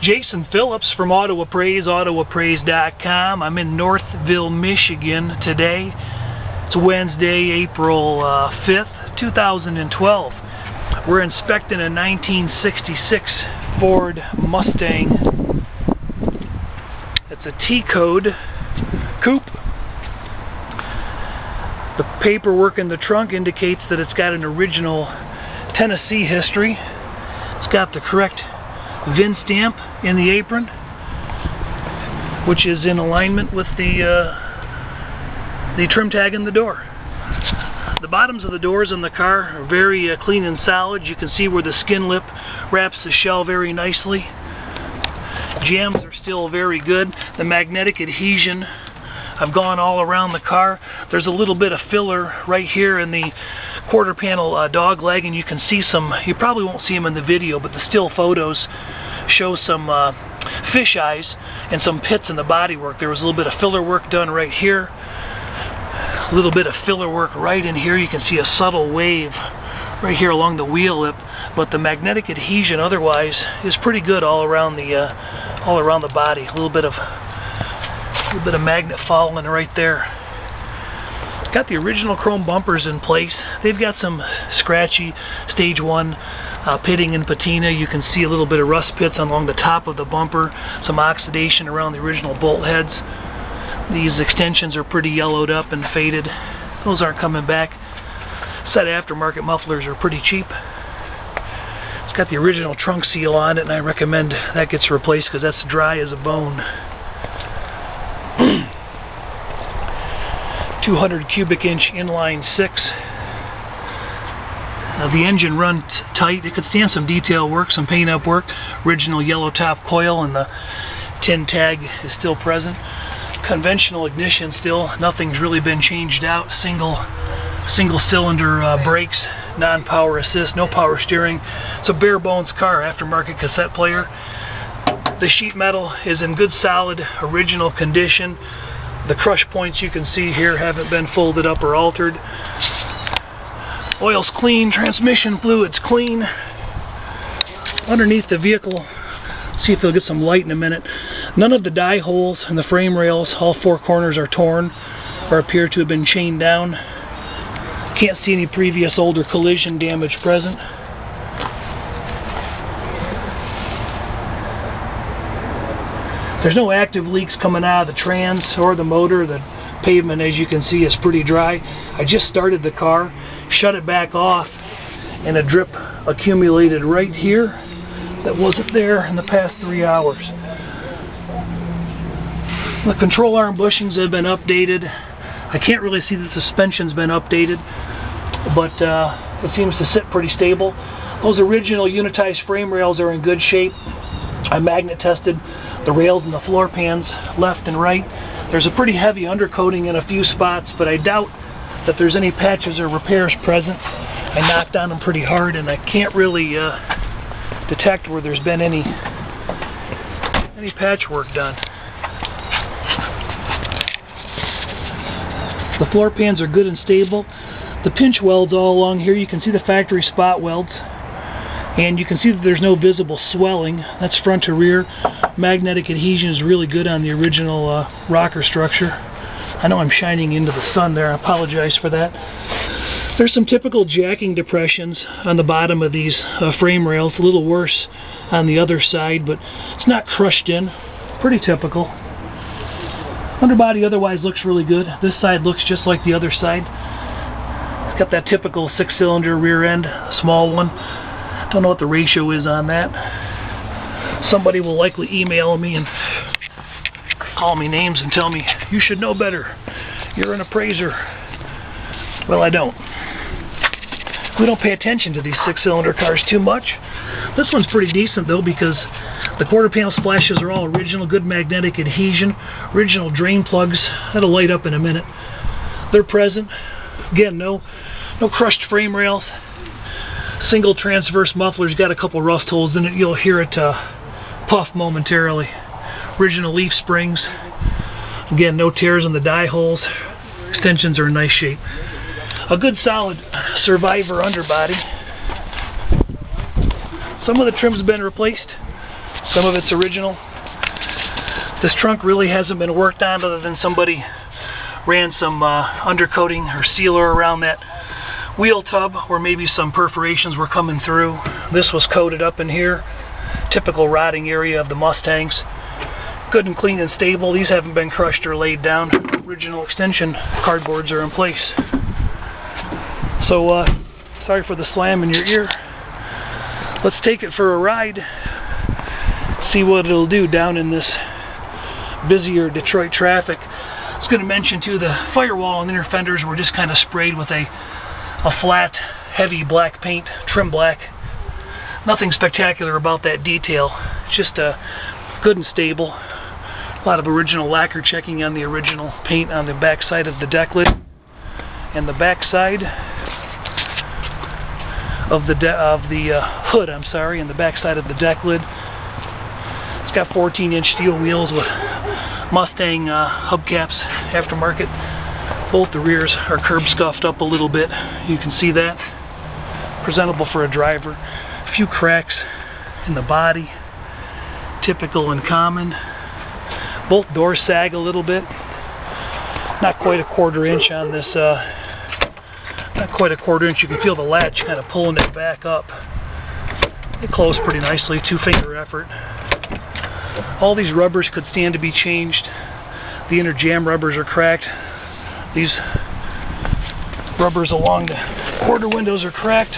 Jason Phillips from Appraise, autoappraise.com. I'm in Northville, Michigan today. It's Wednesday, April 5th, 2012. We're inspecting a 1966 Ford Mustang. It's a T-code Coupe. The paperwork in the trunk indicates that it's got an original Tennessee history. It's got the correct VIN stamp in the apron, which is in alignment with the trim tag in the door. The bottoms of the doors in the car are very clean and solid. You can see where the skin lip wraps the shell very nicely. Jambs are still very good. The magnetic adhesion, I've gone all around the car. There's a little bit of filler right here in the quarter panel dog leg, and you can see some, you probably won't see them in the video, but the still photos show some fish eyes and some pits in the bodywork. There was a little bit of filler work done right here, a little bit of filler work right in here. You can see a subtle wave right here along the wheel lip, but the magnetic adhesion otherwise is pretty good all around the body. A little bit of magnet following right there. Got the original chrome bumpers in place. They've got some scratchy stage 1 pitting and patina. You can see a little bit of rust pits along the top of the bumper, some oxidation around the original bolt heads. These extensions are pretty yellowed up and faded. Those aren't coming back. Set aftermarket mufflers are pretty cheap. It's got the original trunk seal on it, and I recommend that gets replaced because that's dry as a bone. 200 cubic inch inline 6. The engine runs tight. It could stand some detail work, some paint up work. Original yellow top coil, and the tin tag is still present. Conventional ignition still. Nothing's really been changed out. Single cylinder brakes, non-power assist, no power steering. It's a bare bones car, aftermarket cassette player. The sheet metal is in good solid original condition. The crush points you can see here haven't been folded up or altered. Oil's clean, transmission fluid's clean. Underneath the vehicle, see if they'll get some light in a minute. None of the die holes in the frame rails, all 4 corners are torn or appear to have been chained down. Can't see any previous older collision damage present. There's no active leaks coming out of the trans or the motor. The pavement, as you can see, is pretty dry. I just started the car, shut it back off, and a drip accumulated right here that wasn't there in the past 3 hours. The control arm bushings have been updated. I can't really see the suspension's been updated, but it seems to sit pretty stable. Those original unitized frame rails are in good shape. I magnet tested the rails and the floor pans left and right. There's a pretty heavy undercoating in a few spots, but I doubt that there's any patches or repairs present. I knocked on them pretty hard, and I can't really detect where there's been any patchwork done. The floor pans are good and stable. The pinch welds all along here, you can see the factory spot welds. And you can see that there's no visible swelling. That's front to rear. Magnetic adhesion is really good on the original rocker structure. I know I'm shining into the sun there. I apologize for that. There's some typical jacking depressions on the bottom of these frame rails. A little worse on the other side, but it's not crushed in. Pretty typical. Underbody otherwise looks really good. This side looks just like the other side. It's got that typical 6-cylinder rear end, small one. Don't know what the ratio is on that. Somebody will likely email me and call me names and tell me, you should know better. You're an appraiser. Well, I don't. We don't pay attention to these 6-cylinder cars too much. This one's pretty decent though, because the quarter panel splashes are all original, good magnetic adhesion, original drain plugs. That'll light up in a minute. They're present. Again, no crushed frame rails. Single transverse muffler's got a couple rust holes in it. You'll hear it puff momentarily. Original leaf springs. Again, no tears in the die holes. Extensions are in nice shape. A good solid Survivor underbody. Some of the trim's been replaced. Some of it's original. This trunk really hasn't been worked on other than somebody ran some undercoating or sealer around that wheel tub where maybe some perforations were coming through. This was coated up in here. Typical rotting area of the Mustangs. Good and clean and stable. These haven't been crushed or laid down. Original extension cardboards are in place. So sorry for the slam in your ear. Let's take it for a ride. See what it'll do down in this busier Detroit traffic. I was going to mention too, the firewall and inner fenders were just kind of sprayed with a flat, heavy black paint, trim black. Nothing spectacular about that detail. It's just good and stable. A lot of original lacquer checking on the original paint on the back side of the deck lid and the back side of the hood. I'm sorry, and the back side of the deck lid. It's got 14-inch steel wheels with Mustang hubcaps, aftermarket. Both the rears are curb scuffed up a little bit. You can see that. Presentable for a driver. A few cracks in the body, typical and common. Both doors sag a little bit. Not quite a quarter inch on this. Not quite a quarter inch. You can feel the latch kind of pulling it back up. It closed pretty nicely. 2-finger effort. All these rubbers could stand to be changed. The inner jam rubbers are cracked. These rubbers along the quarter windows are cracked.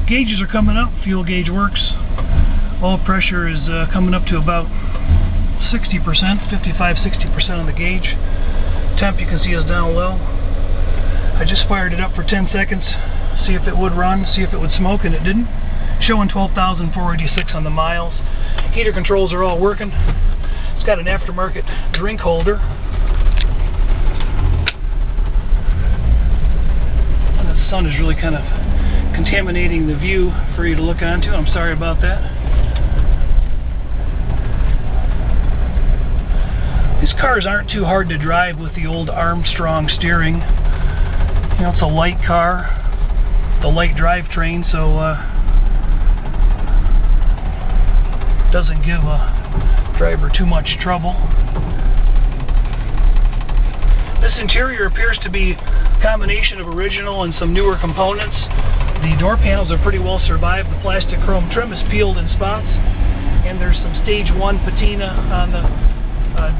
Gauges are coming up. Fuel gauge works. Oil pressure is coming up to about 60%, 55-60% on the gauge. Temp you can see is down low. I just fired it up for 10 seconds. See if it would run, see if it would smoke, and it didn't. Showing 12,486 on the miles. Heater controls are all working. It's got an aftermarket drink holder. And the sun is really kind of contaminating the view for you to look onto. I'm sorry about that. These cars aren't too hard to drive with the old Armstrong steering. You know, it's a light car. The light drivetrain, so doesn't give a driver too much trouble. This interior appears to be a combination of original and some newer components. The door panels are pretty well survived. The plastic chrome trim is peeled in spots, and there's some stage 1 patina on the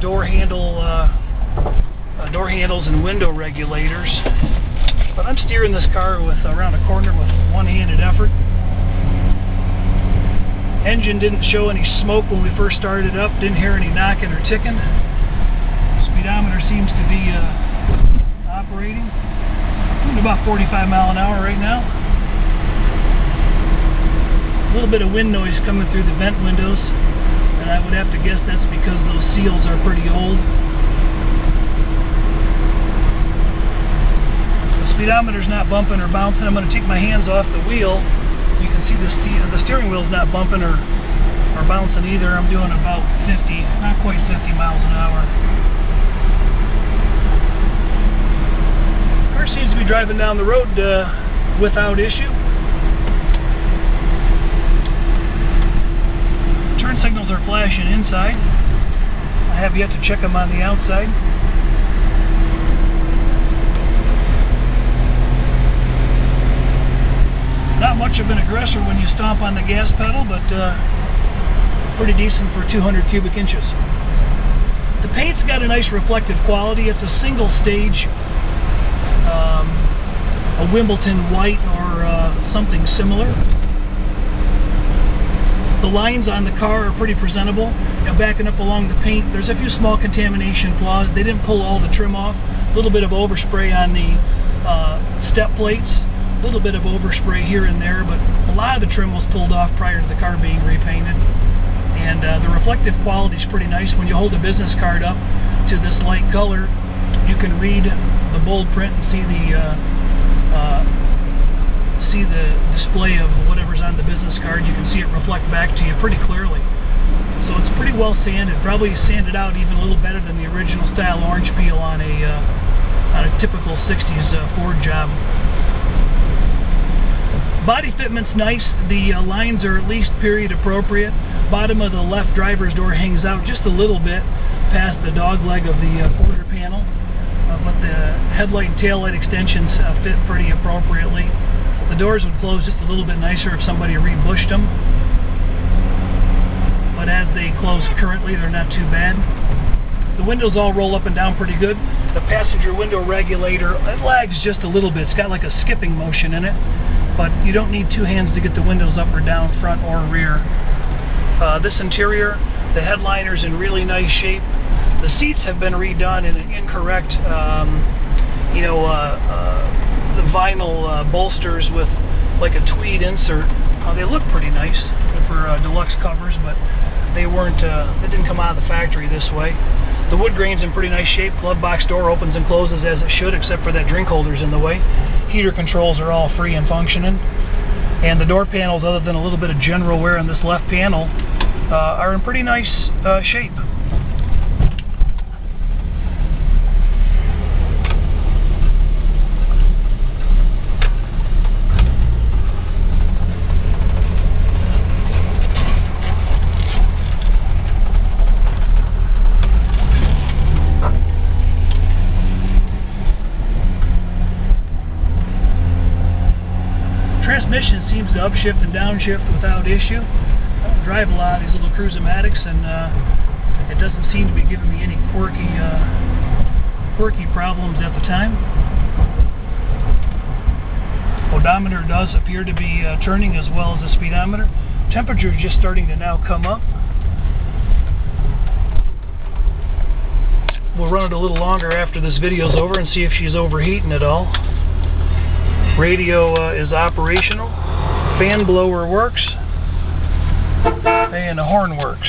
door handles and window regulators. But I'm steering this car with around a corner with one-handed effort. Engine didn't show any smoke when we first started up. Didn't hear any knocking or ticking. Speedometer seems to be operating. Doing about 45 miles an hour right now. A little bit of wind noise coming through the vent windows, and I would have to guess that's because those seals are pretty old. Speedometer's not bumping or bouncing. I'm going to take my hands off the wheel. You can see the steering wheel's not bumping or bouncing either. I'm doing about 50, not quite 50 miles an hour. Car seems to be driving down the road without issue. Turn signals are flashing inside. I have yet to check them on the outside. Not much of an aggressor when you stomp on the gas pedal, but pretty decent for 200 cubic inches. The paint's got a nice reflective quality. It's a single stage, a Wimbledon white or something similar. The lines on the car are pretty presentable. Now backing up along the paint, there's a few small contamination flaws. They didn't pull all the trim off. A little bit of overspray on the step plates. A little bit of overspray here and there, but a lot of the trim was pulled off prior to the car being repainted. And the reflective quality is pretty nice. When you hold a business card up to this light color, you can read the bold print and see the display of whatever's on the business card. You can see it reflect back to you pretty clearly. So it's pretty well sanded. Probably sanded out even a little better than the original style orange peel on a typical 60s Ford job. body fitment's nice. The lines are at least period appropriate. Bottom of the left driver's door hangs out just a little bit past the dog leg of the quarter panel, but the headlight and taillight extensions fit pretty appropriately. The doors would close just a little bit nicer if somebody rebushed them, but as they close currently, they're not too bad. The windows all roll up and down pretty good. The passenger window regulator, it lags just a little bit. It's got like a skipping motion in it, but you don't need two hands to get the windows up or down, front or rear. This interior, the headliner's in really nice shape. The seats have been redone in an incorrect, the vinyl bolsters with like a tweed insert. They look pretty nice for deluxe covers, but they weren't. They didn't come out of the factory this way. The wood grain's in pretty nice shape. Glove box door opens and closes as it should, except for that drink holder's in the way. Heater controls are all free and functioning, and the door panels, other than a little bit of general wear on this left panel, are in pretty nice shape. Transmission seems to upshift and downshift without issue. I don't drive a lot of these little Cruise-O-Matics, and it doesn't seem to be giving me any quirky problems at the time. Odometer does appear to be turning as well as the speedometer. Temperature is just starting to now come up. We'll run it a little longer after this video's over and see if she's overheating at all. Radio is operational. Fan blower works. And the horn works.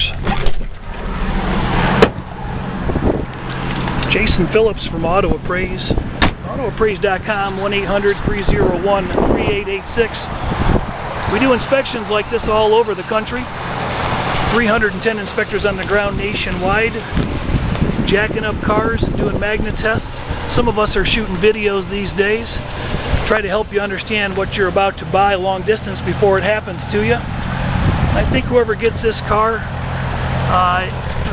Jason Phillips from Auto Appraise. AutoAppraise.com, 1-800-301-3886. We do inspections like this all over the country. 310 inspectors on the ground nationwide, jacking up cars, doing magnet tests. Some of us are shooting videos these days. Try to help you understand what you're about to buy long distance before it happens to you. I think whoever gets this car,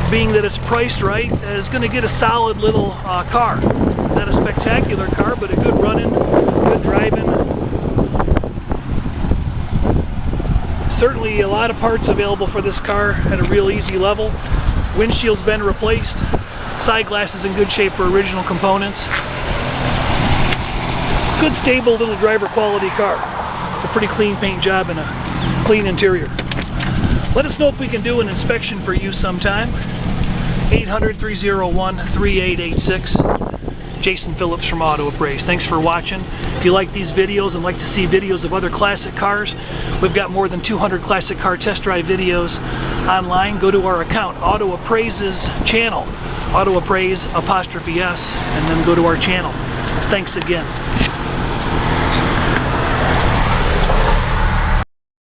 being that it's priced right, is going to get a solid little car. Not a spectacular car, but a good running, good driving. Certainly a lot of parts available for this car at a real easy level. Windshield's been replaced. Side glass is in good shape for original components. Good, stable, little driver quality car. It's a pretty clean paint job and a clean interior. Let us know if we can do an inspection for you sometime. 800-301-3886. Jason Phillips from Auto Appraise. Thanks for watching. If you like these videos and like to see videos of other classic cars, we've got more than 200 classic car test drive videos online. Go to our account, Auto Appraise's channel, Auto Appraise ''S, and then go to our channel. Thanks again.